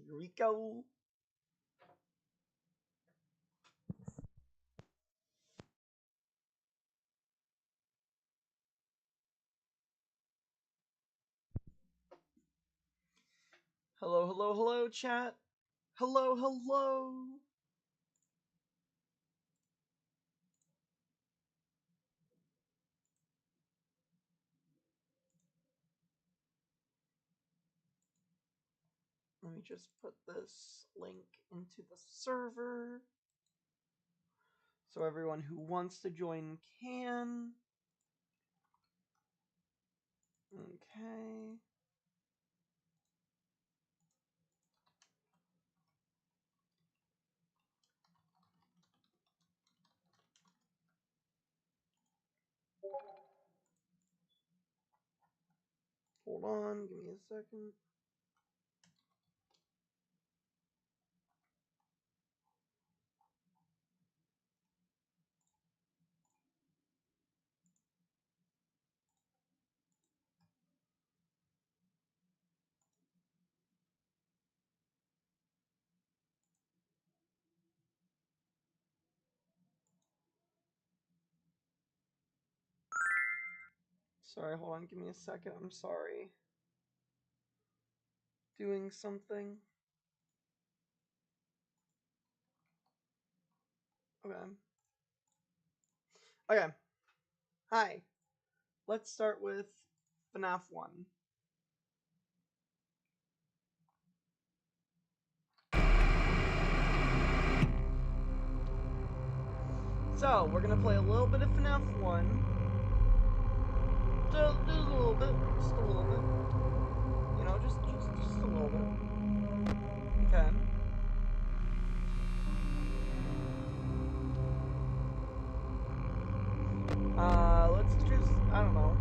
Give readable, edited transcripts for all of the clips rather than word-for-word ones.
Here we go. Hello, hello, hello, chat. Hello, hello. Let me just put this link into the server so everyone who wants to join can. Okay. Hold on, give me a second. Sorry, hold on, give me a second. I'm sorry. Doing something. Okay. Okay. Hi. Let's start with Fnaf 1. So, we're gonna play a little bit of Fnaf 1. Just a little bit. Just a little bit. You know, just a little bit. Okay. Let's just, I don't know.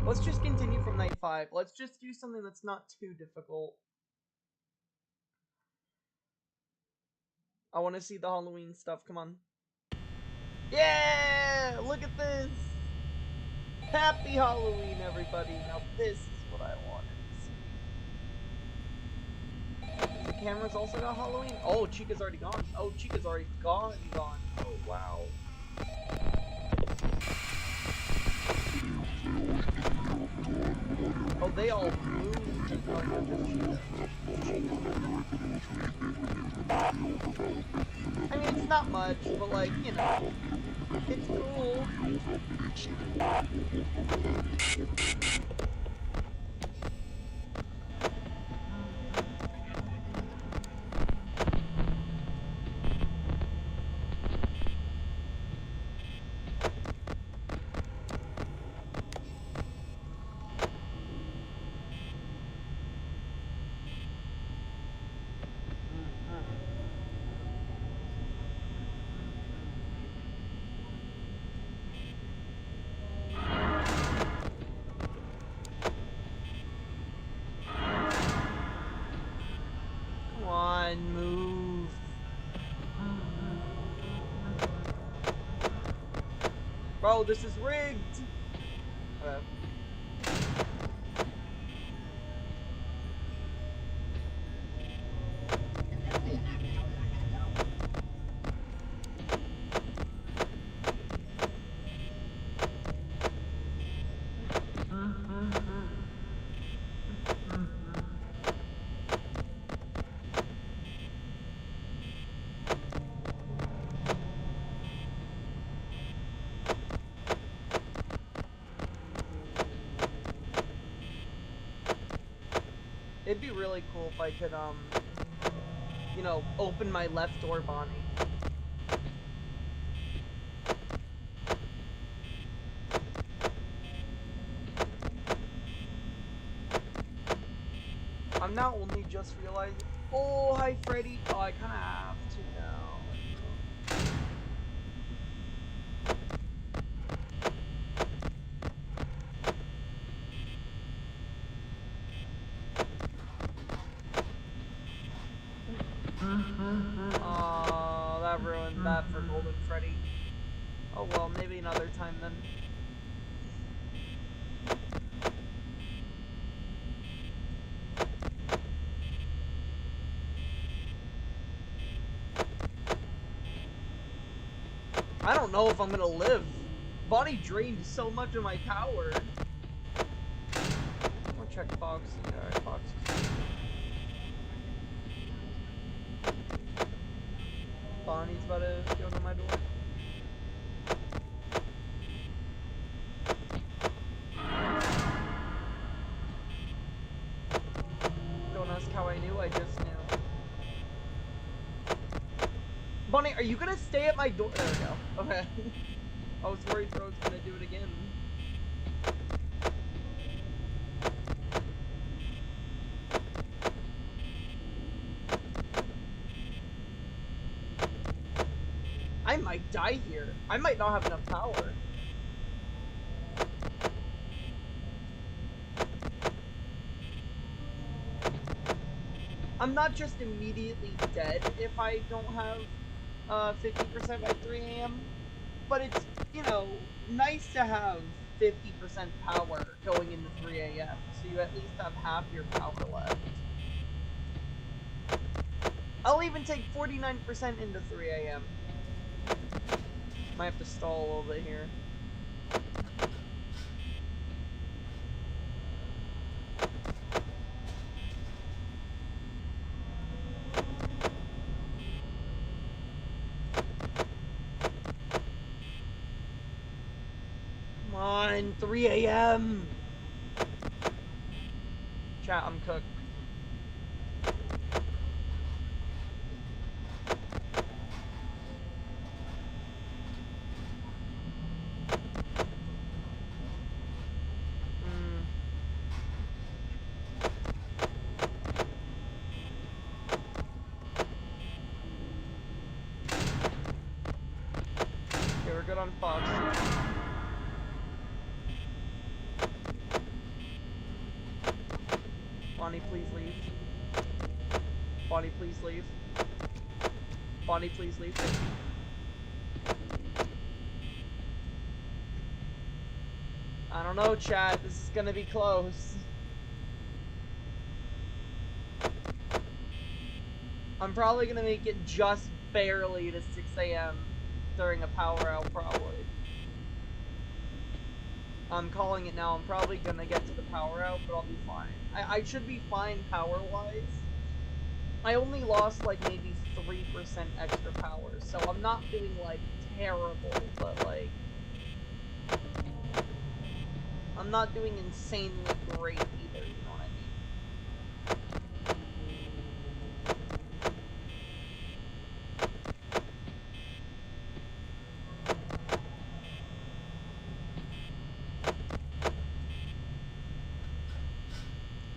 Let's just continue from night 5. Let's just do something that's not too difficult. I want to see the Halloween stuff, come on. Yeah! Look at this! Happy Halloween, everybody! Now this is what I wanted to see. The camera's also got Halloween? Oh, Chica's already gone. Oh, Chica's already gone. Oh, wow. Oh, they all moved. I mean, it's not much, but like, you know, it's cool. Come on, move. Bro, this is rigged. It'd be really cool if I could, you know, open my left door, Bonnie. I'm now only just realizing. Oh, hi, Freddy. Oh, I kind of have to now. Oh, that ruined that for Golden Freddy. Oh well, maybe another time then. know if I'm gonna live. Bonnie drained so much of my power. I'll check Fox. Alright, Fox. Bonnie's about to go to my door. Don't ask how I knew, I just knew. Bonnie, are you gonna stay at my door? There we go. Okay. I was worried Rose gonna do it again. I might die here. I might not have enough power. I'm not just immediately dead if I don't have 50% by 3 AM, but it's, you know, nice to have 50% power going into 3 AM, so you at least have half your power left. I'll even take 49% into 3 AM. Might have to stall a little bit here. Come on, 3 AM! Chat, I'm cooked. Good on Fox. Bonnie, please leave. Bonnie, please leave. Bonnie, please leave. I don't know, chat. This is gonna be close. I'm probably gonna make it just barely to 6 AM. During a power out, probably. I'm calling it now. I'm probably gonna get to the power out, but I'll be fine. I should be fine power-wise. I only lost, like, maybe 3% extra power, so I'm not doing, like, terrible, but, like... I'm not doing insanely great either, you know what I mean?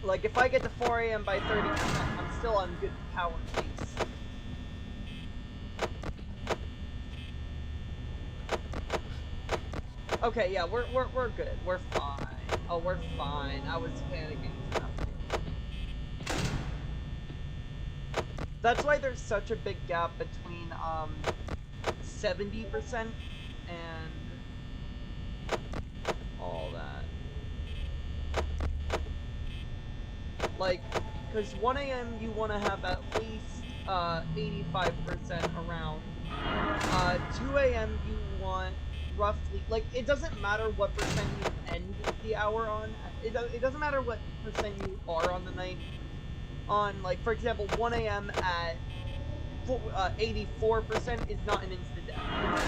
Like, if I get to 4 AM by 30%, I'm still on good power pace. Okay, yeah, we're good. We're fine. Oh, we're fine. I was panicking for nothing. That's why there's such a big gap between, 70% and all that. Like, because 1 AM you want to have at least 85% around. 2 AM you want roughly, like, it doesn't matter what percent you end the hour on. It doesn't matter what percent you are on the night. On, like, for example, 1 AM at 84% is not an instant death.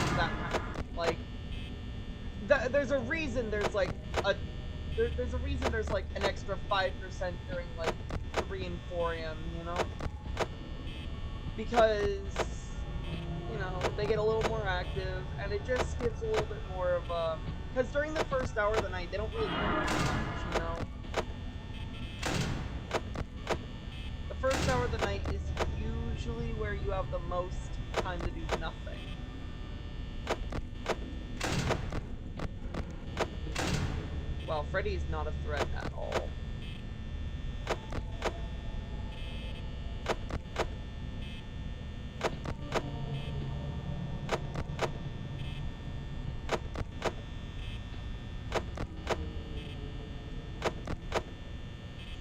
It's that kind of, like, there's a reason there's, like, there's a reason there's, like, an extra 5% during, like, 3 and 4 AM, you know? Because, you know, they get a little more active, and it just gives a little bit more of a... Because during the first hour of the night, they don't really do much, you know? The first hour of the night is usually where you have the most time to do nothing. Well, Freddy's not a threat at all.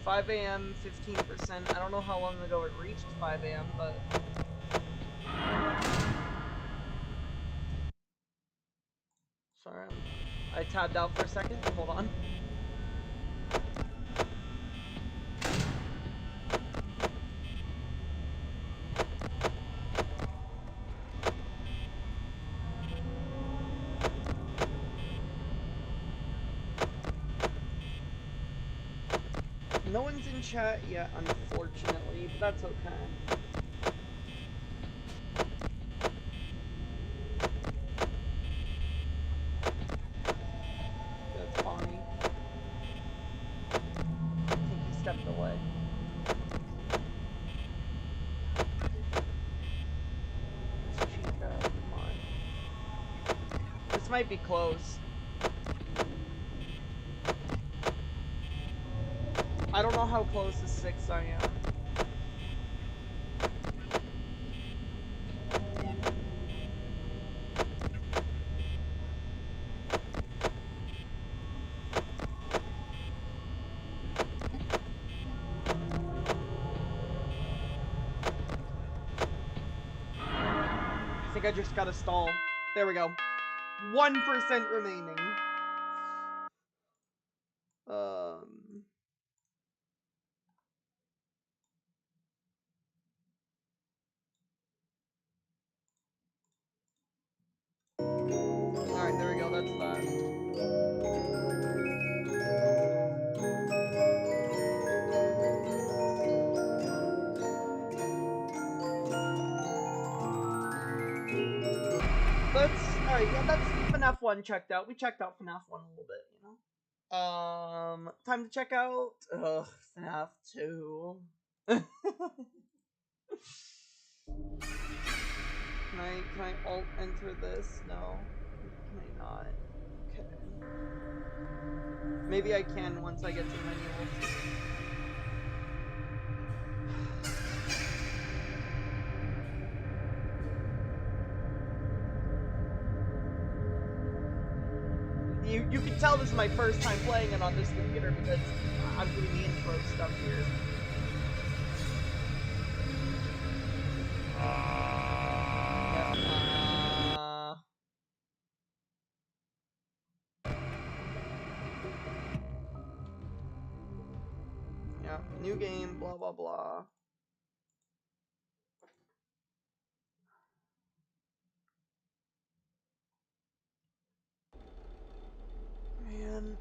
$5 AM, 15%. I don't know how long ago it reached 5 AM, but... I tabbed out for a second. Hold on. No one's in chat yet, unfortunately, but that's okay. That's fine. I think he stepped away. Chica, come on. This might be close. I don't know how close to 6 I am. I think I just got a stall. There we go. 1% remaining. Alright, there we go, that's that. Alright, yeah, that's Fnaf 1 checked out. We checked out Fnaf 1 a little bit, you know? Time to check out, Fnaf 2. Can I alt enter this? No. Can I not? Okay. Maybe I can once I get to the menu. You can tell this is my first time playing it on this computer because I'm doing the intro stuff here. Yeah, new game, blah blah blah. Man.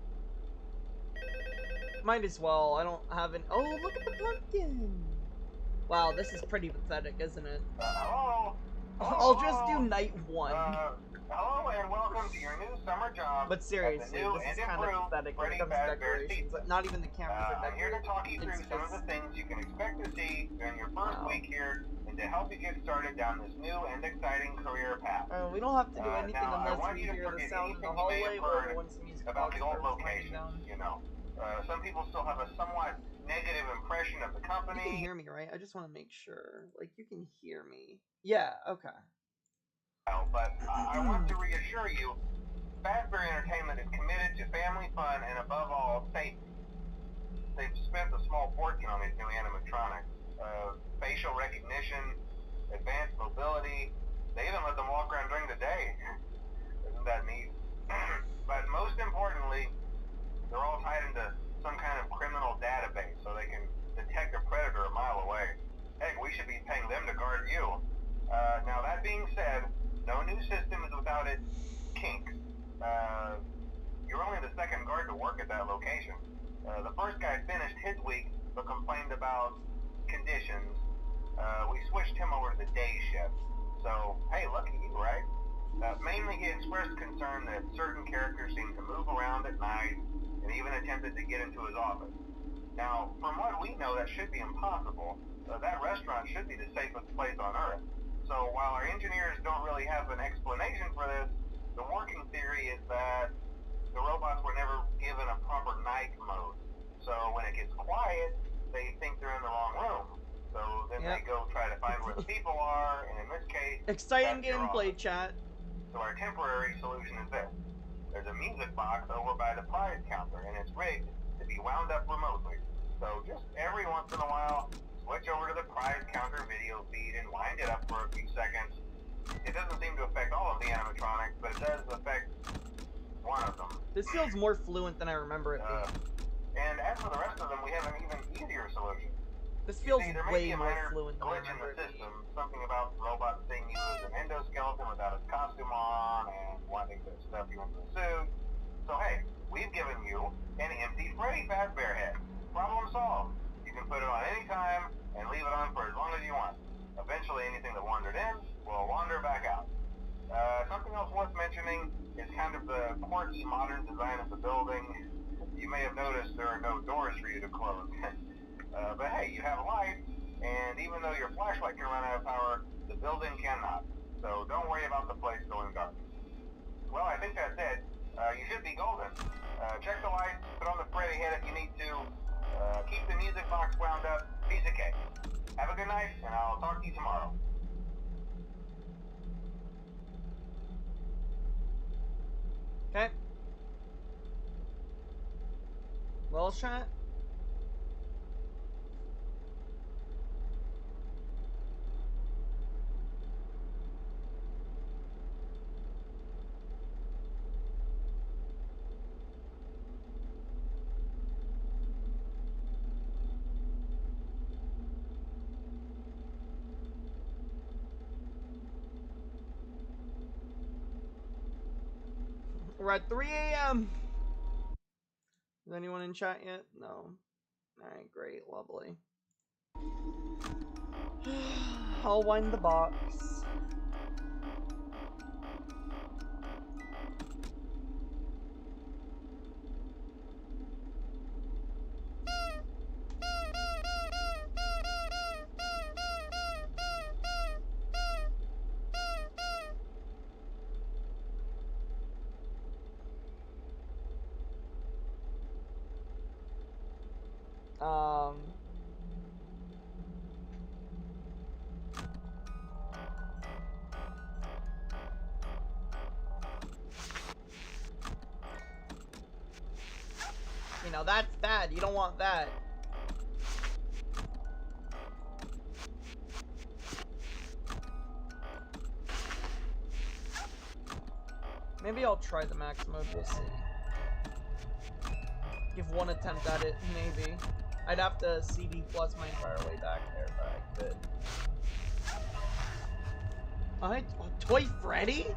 Might as well, I don't have an— oh, look at the pumpkin! Wow, this is pretty pathetic, isn't it? Hello? I'll just do night 1. Hello and welcome to your new summer job. But seriously, this is kind of pathetic when it comes to decorations. Like, not even the cameras are decorated. I'm here to talk you through some of the things you can expect to see during your first week here and to help you get started down this new and exciting career path. We don't have to do anything unless we hear the sound in the hallway or once the music about the old starts locations, down. you know. Some people still have a somewhat negative impression of the company. You can hear me, right? I just want to make sure. Like, you can hear me. Yeah, okay. But I want to reassure you, Fazbear Entertainment is committed to family fun and above all, safety. They've spent a small fortune on these new animatronics. Facial recognition, advanced mobility, they even let them walk around during the day. Isn't that neat? But most importantly, they're all tied into some kind of criminal database so they can detect a predator a mile away. Heck, we should be paying them to guard you. Now that being said, no new system is without its kinks. You're only the second guard to work at that location. The first guy finished his week but complained about conditions. We switched him over to the day shift. So, hey, lucky you, right? Mainly he expressed concern that certain characters seem to move around at night and even attempted to get into his office. Now, from what we know, that should be impossible. That restaurant should be the safest place on Earth. So while our engineers don't really have an explanation for this, the working theory is that the robots were never given a proper night mode. So when it gets quiet, they think they're in the wrong room. So then they go try to find where the people are, and in this case, exciting gameplay, chat. So our temporary solution is this. There's a music box over by the prize counter, and it's rigged to be wound up remotely. So just every once in a while, switch over to the prize counter video feed and wind it up for a few seconds. It doesn't seem to affect all of the animatronics, but it does affect one of them. This feels more fluent than I remember it being. And as for the rest of them, we have an even easier solution. This feels See, there may way be a more minor fluent than I glitch in remember the it being. system, something about the robot seeing you as an endoskeleton without its costume on and wanting to stuff you into a suit. So hey, we've given you an empty Freddy Fazbear head. Problem solved. You can put it on any time and leave it on for as long as you want. Eventually anything that wandered in will wander back out. Something else worth mentioning is kind of the quirky modern design of the building. You may have noticed there are no doors for you to close. But hey, you have a light, and even though your flashlight can run out of power, the building cannot. So don't worry about the place going dark. Well, I think that's it. You should be golden. Check the lights, put on the Freddy head if you need to. Keep the music box wound up. Piece of cake. Have a good night, and I'll talk to you tomorrow. Okay. Well shot. We're at 3 a.m. Is anyone in chat yet? No. Alright, great, lovely. I'll wind the box. You know, that's bad. You don't want that. Maybe I'll try the max mode, we'll see. Give one attempt at it, maybe. I'd have to CD plus my entire way back there, but I could. Toy Freddy?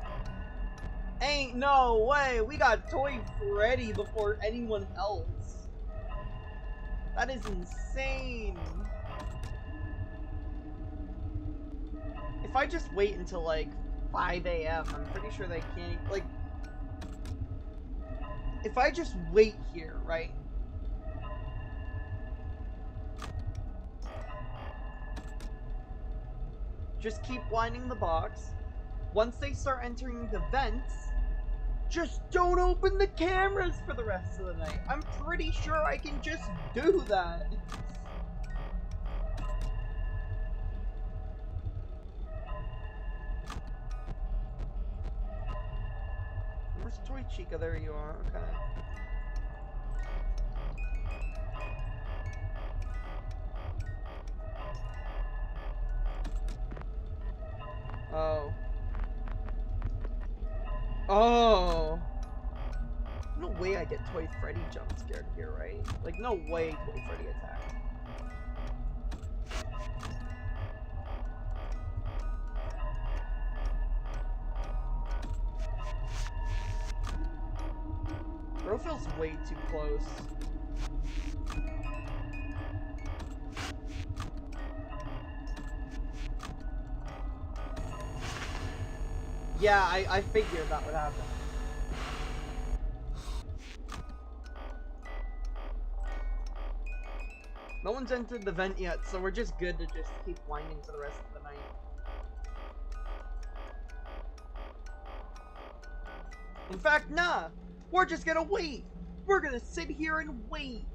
Ain't no way! We got Toy Freddy before anyone else. That is insane. If I just wait until like 5 a.m., I'm pretty sure they can't, like, if I just wait here, right? Just keep winding the box. Once they start entering the vents, just don't open the cameras for the rest of the night. I'm pretty sure I can just do that. Where's Toy Chica? There you are. Okay. Oh. Oh. No way I get Toy Freddy jump scared here, right? Like, no way Toy Freddy attacked. Bro feels way too close. Yeah, I figured that would happen. No one's entered the vent yet, so we're just good to just keep winding for the rest of the night. In fact, nah! We're just gonna wait! We're gonna sit here and wait!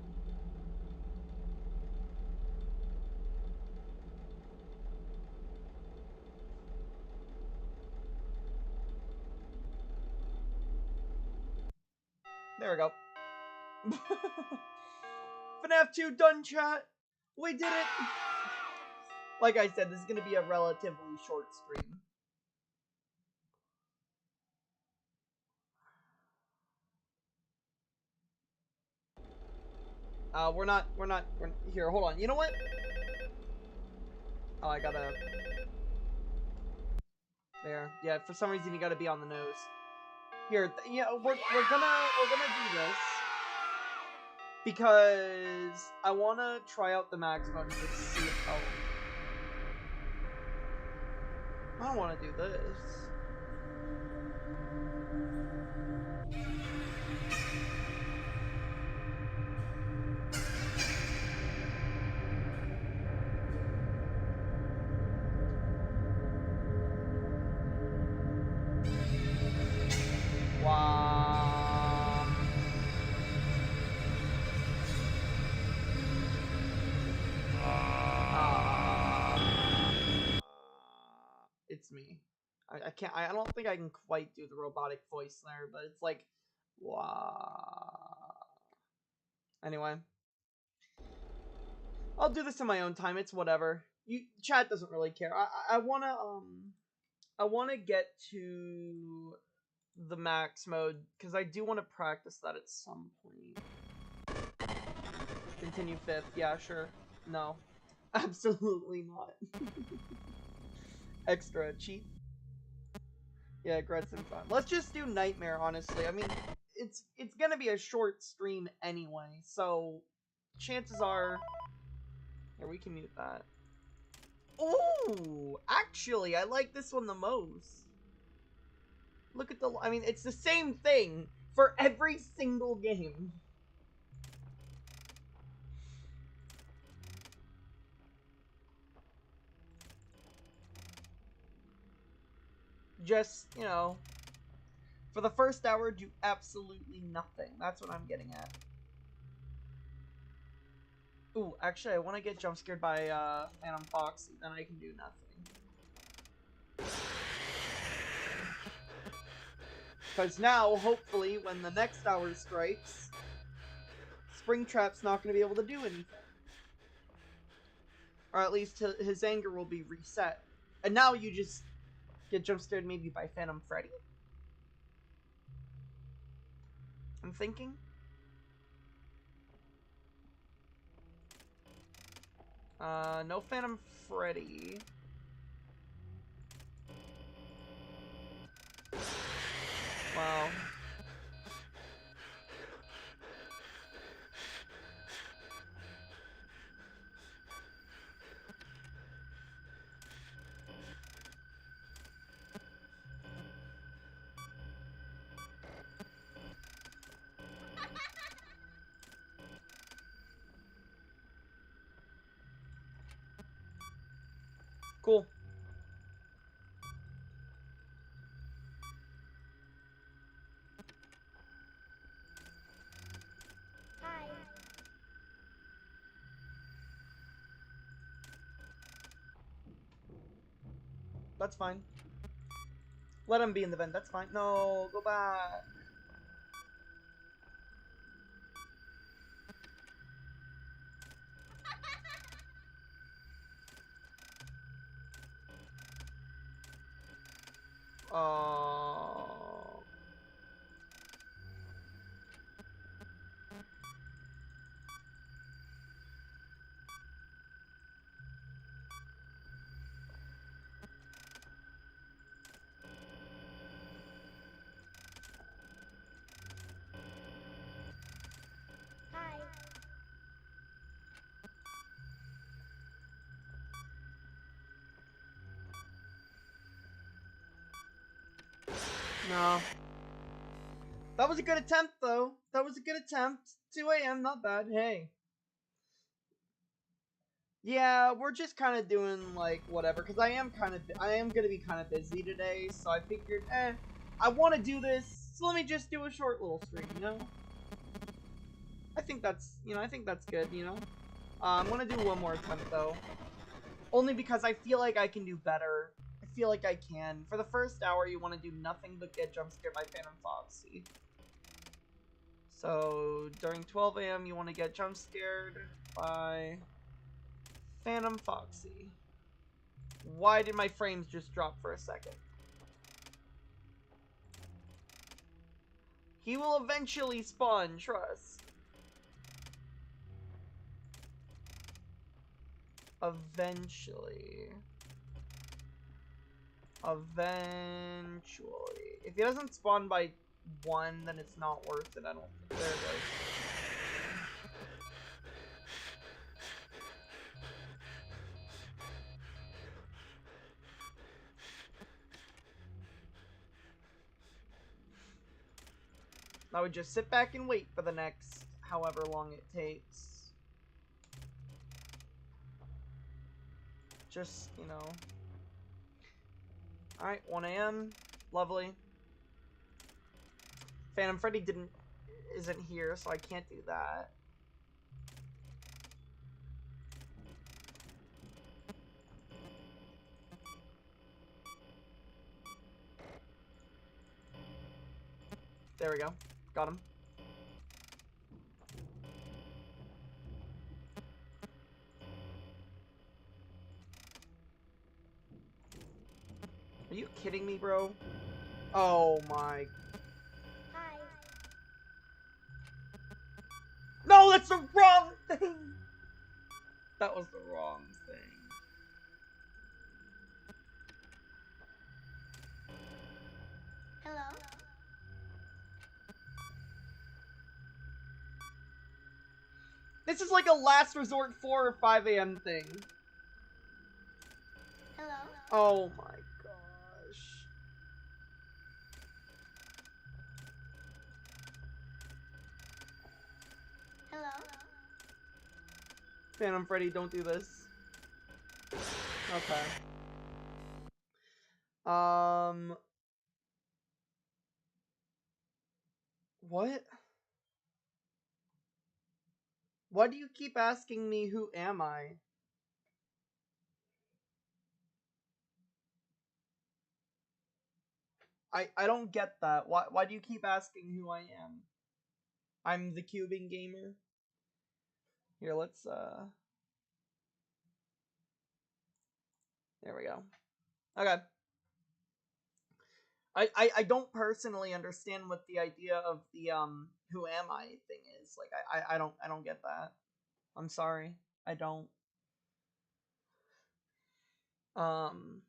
There we go. Fnaf 2 done, chat! We did it! Like I said, this is gonna be a relatively short stream. Here, hold on. You know what? Oh, I gotta... There. Yeah, for some reason you gotta be on the nose. Here, yeah, we're gonna do this. Because I wanna try out the max mode and just see it how... I don't wanna do this. Wow. It's me. I can't. I don't think I can quite do the robotic voice there, but it's like, wow. Anyway, I'll do this in my own time. It's whatever. Chat doesn't really care. I wanna get to the max mode because I do want to practice that at some point. Continue 5th. Yeah, sure. No, absolutely not. Extra cheat. Yeah, Gretchen fun. Let's just do Nightmare, honestly. I mean, it's gonna be a short stream anyway, so chances are... Here, we can mute that. Ooh! Actually, I like this one the most. Look at the... I mean, it's the same thing for every single game. Just, you know... For the first hour, do absolutely nothing. That's what I'm getting at. Ooh, actually, I want to get jump scared by Phantom Foxy. Then I can do nothing. Because now, hopefully, when the next hour strikes, Springtrap's not going to be able to do anything. Or at least his anger will be reset. And now you just get jump scared maybe by Phantom Freddy? I'm thinking. No Phantom Freddy. Wow. Cool. Hi. That's fine. Let him be in the vent. That's fine. No, go back. Oh. Hi. No. That was a good attempt, though. That was a good attempt. 2 a.m., not bad. Hey. Yeah, we're just kind of doing, like, whatever, because I am gonna be kind of busy today, so I figured, I want to do this, so let me just do a short little stream, you know? I think that's good, you know? I'm gonna do one more attempt, though. Only because I feel like I can do better. I feel like I can. For the first hour, you want to do nothing but get jump scared by Phantom Foxy. So, during 12 a.m., you want to get jump scared by Phantom Foxy. Why did my frames just drop for a second? He will eventually spawn, trust. Eventually. Eventually. If he doesn't spawn by 1, then it's not worth it, I don't think. There it goes. I would just sit back and wait for the next however long it takes. Just, you know. Alright, 1 a.m. Lovely. Phantom Freddy isn't here, so I can't do that. There we go. Got him. Are you kidding me, bro? Oh my. Hi. No, that's the wrong thing! That was the wrong thing. Hello. This is like a last resort 4 or 5 a.m. thing. Hello. Oh my gosh. Hello. Phantom Freddy, don't do this. Okay. What? Why do you keep asking me who am I? I don't get that. Why do you keep asking who I am? I'm the cubing gamer. Here, let's there we go. Okay. I don't personally understand what the idea of the who am I thing is. Like I don't get that. I'm sorry. I don't. Um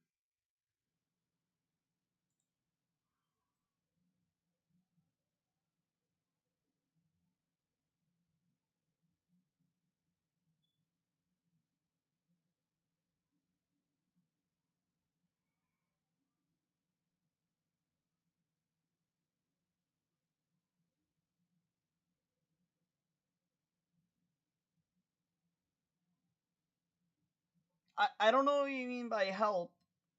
I don't know what you mean by help.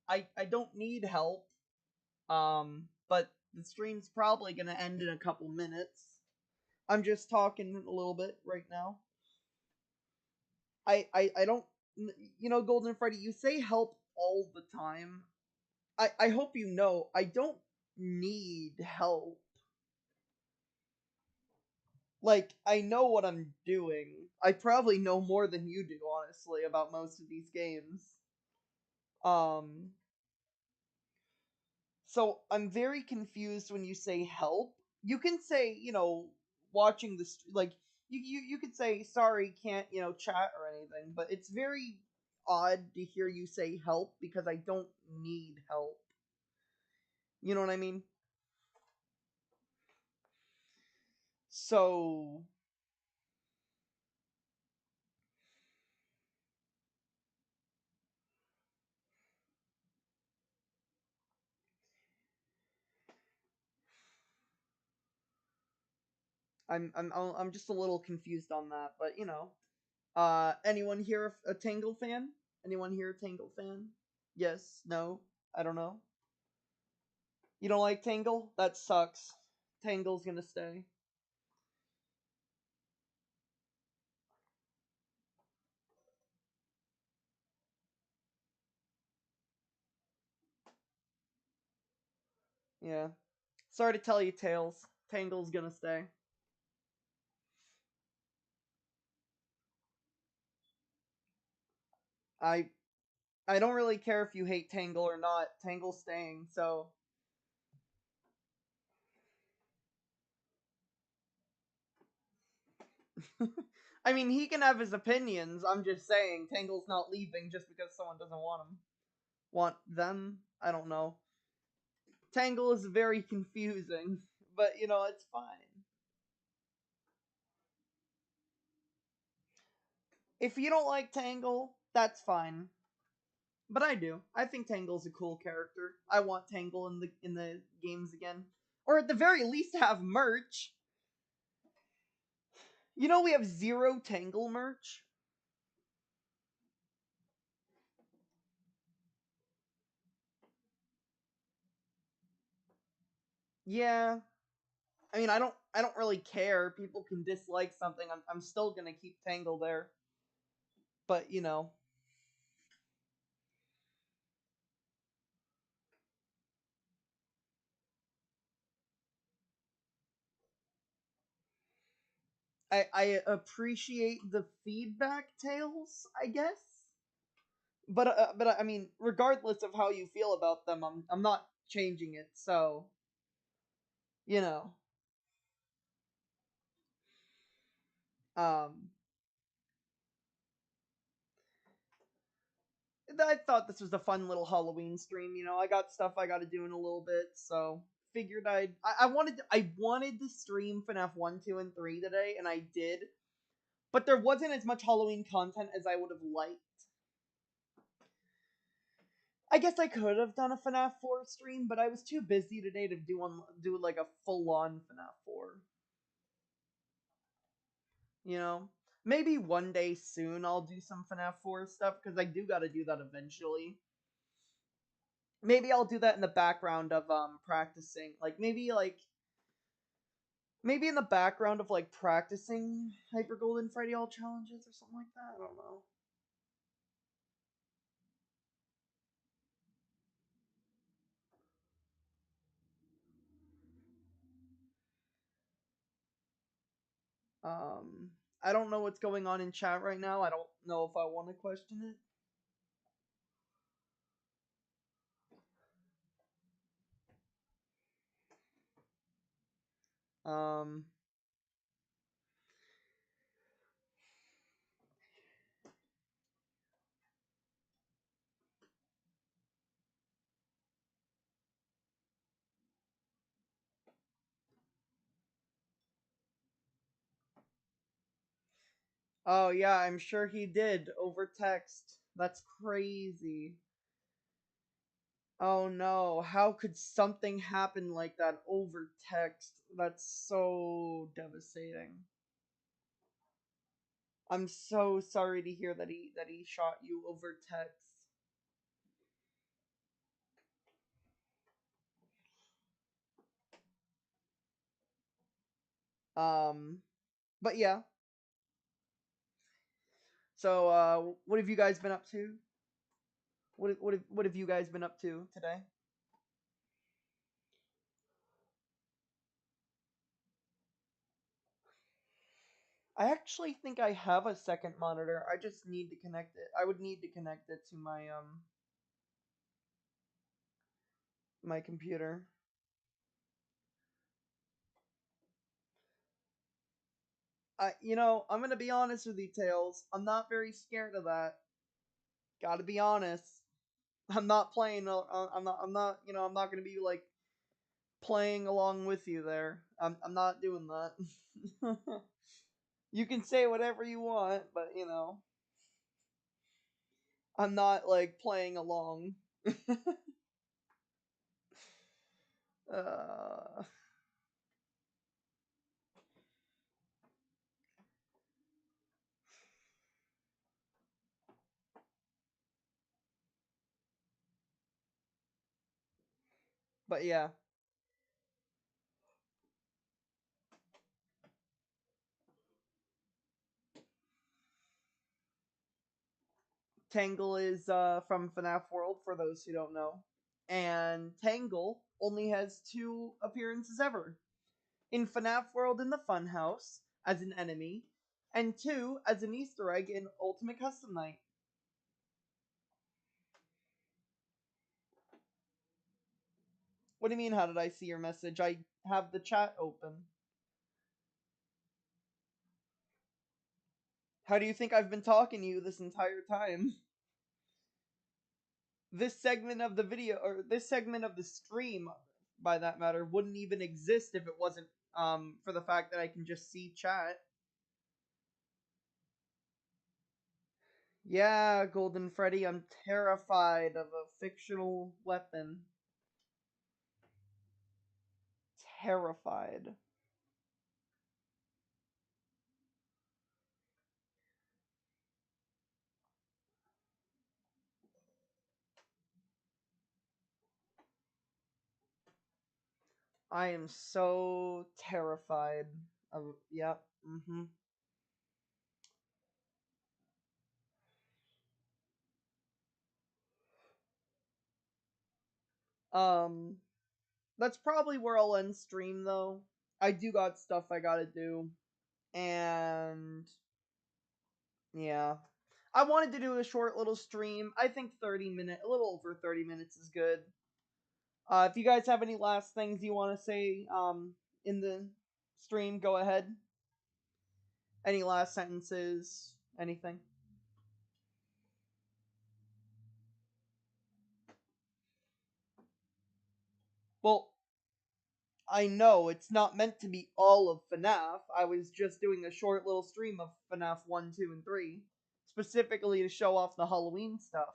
I don't need help. But the stream's probably gonna end in a couple minutes. I'm just talking a little bit right now. I don't, you know, Golden Freddy, you say help all the time. I hope you know, I don't need help. Like, I know what I'm doing. I probably know more than you do, honestly, about most of these games. Um, So I'm very confused when you say help. You can say, you know, watching this, like, you could say, sorry, can't, you know, chat or anything, but it's very odd to hear you say help because I don't need help. You know what I mean? So, I'm just a little confused on that, but you know. Anyone here a Tangle fan? Anyone here a Tangle fan? Yes, no, I don't know. You don't like Tangle? That sucks. Tangle's gonna stay. Yeah. Sorry to tell you, Tails. Tangle's gonna stay. I I don't really care if you hate Tangle or not. Tangle's staying, so I mean, he can have his opinions. I'm just saying, Tangle's not leaving just because someone doesn't want him. Want them? I don't know. Tangle is very confusing, but you know, it's fine. If you don't like Tangle, that's fine. But I do. I think Tangle's a cool character. I want Tangle in the games again. Or at the very least have merch. You know we have 0 Tangle merch? Yeah. I mean, I don't really care. People can dislike something. I'm still going to keep Tangle there. But, you know, I appreciate the feedback, Tails, I guess. But I mean, regardless of how you feel about them, I'm not changing it. So, you know, um I thought this was a fun little Halloween stream. You know, I got stuff I got to do in a little bit, so figured I wanted to stream FNAF 1, 2, and 3 today, and I did. But there wasn't as much Halloween content as I would have liked. I guess I could have done a FNAF 4 stream, but I was too busy today to do like a full on FNAF 4. You know, maybe one day soon I'll do some FNAF 4 stuff because I do got to do that eventually. Maybe I'll do that in the background of practicing, like maybe in the background of like practicing Hyper Golden Freddy All challenges or something like that. I don't know. I don't know what's going on in chat right now. I don't know if I want to question it. Um, oh yeah, I'm sure he did over text. That's crazy. Oh no, how could something happen like that over text? That's so devastating. I'm so sorry to hear that he shot you over text. Um, but yeah. So, what have you guys been up to? What have you guys been up to today? I actually think I have a second monitor. I just need to connect it. I would need to connect it to my computer. I'm gonna be honest with you, Tails. I'm not very scared of that. Gotta be honest. I'm not playing. I'm not. I'm not. I'm not gonna be like playing along with you there. I'm not doing that. You can say whatever you want, but I'm not like playing along. uh, but yeah, Tangle is from FNAF World for those who don't know, and Tangle only has 2 appearances ever in FNAF World in the Funhouse as an enemy, and 2 as an Easter egg in Ultimate Custom Night. What do you mean? How did I see your message? I have the chat open. How do you think I've been talking to you this entire time? This segment of the video, or this segment of the stream, by that matter, wouldn't even exist if it wasn't for the fact that I can just see chat. Yeah, Golden Freddy, I'm terrified of a fictional weapon. Terrified. I am so terrified of. Yep. Mm-hmm. Um, that's probably where I'll end stream though. I do got stuff I gotta do, and yeah, I wanted to do a short little stream. I think 30 minutes, a little over 30 minutes, is good. If you guys have any last things you want to say, in the stream, go ahead. Any last sentences? Anything? Well, I know it's not meant to be all of FNAF. I was just doing a short little stream of FNAF 1, 2, and 3, specifically to show off the Halloween stuff.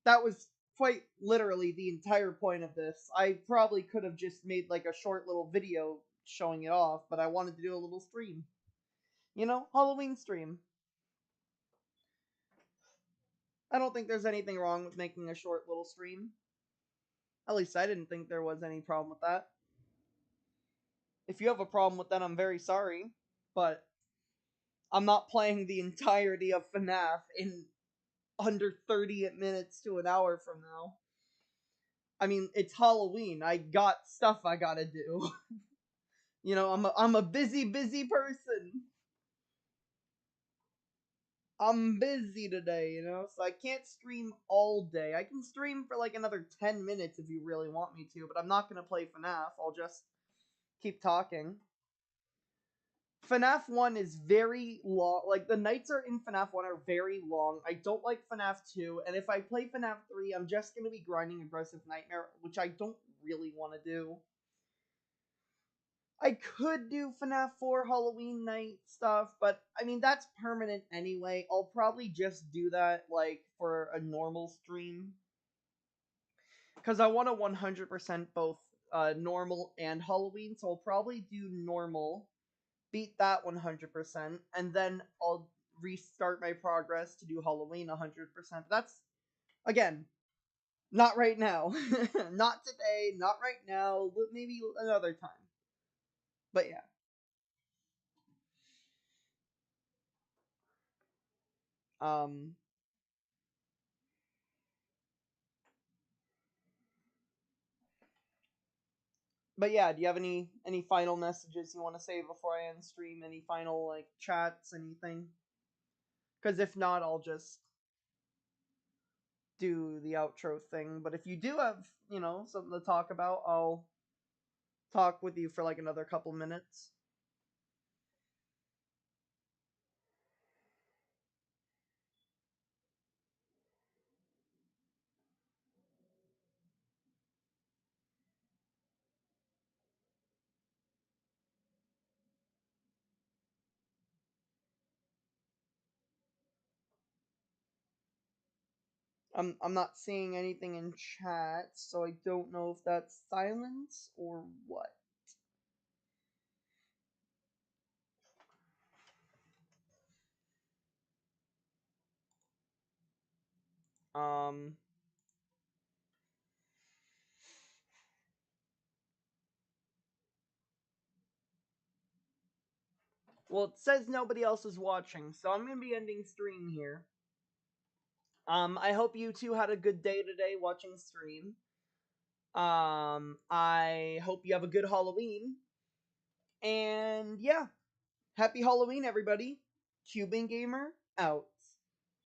That was quite literally the entire point of this. I probably could have just made like a short little video showing it off, but I wanted to do a little stream. You know, Halloween stream. I don't think there's anything wrong with making a short little stream. At least I didn't think there was any problem with that. If you have a problem with that, I'm very sorry, but I'm not playing the entirety of FNAF in under 30 minutes to an hour from now. I mean, it's Halloween. I got stuff I gotta do. You know, I'm a busy person. I'm busy today, you know, so I can't stream all day. I can stream for like another 10 minutes if you really want me to, but I'm not gonna play FNAF. I'll just keep talking. FNAF 1 is very long. Like, the nights are in FNAF 1 are very long. I don't like FNAF 2, and if I play FNAF 3, I'm just gonna be grinding Aggressive Nightmare, which I don't really want to do. I could do FNAF 4 Halloween night stuff, but I mean, that's permanent anyway. I'll probably just do that, like, for a normal stream. Because I want to 100% both normal and Halloween, so I'll probably do normal, beat that 100%, and then I'll restart my progress to do Halloween 100%. That's, again, not right now. Not today, not right now, maybe another time. But yeah. Um, but yeah, do you have any final messages you want to say before I end stream? Any final like chats, anything? Because if not, I'll just do the outro thing. But if you do have, you know, something to talk about, I'll talk with you for like another couple minutes. I'm not seeing anything in chat, so I don't know if that's silence or what. Um well, it says nobody else is watching, so I'm gonna be ending stream here. I hope you two had a good day today watching stream. I hope you have a good Halloween. And yeah, happy Halloween, everybody. Cuban Gamer out.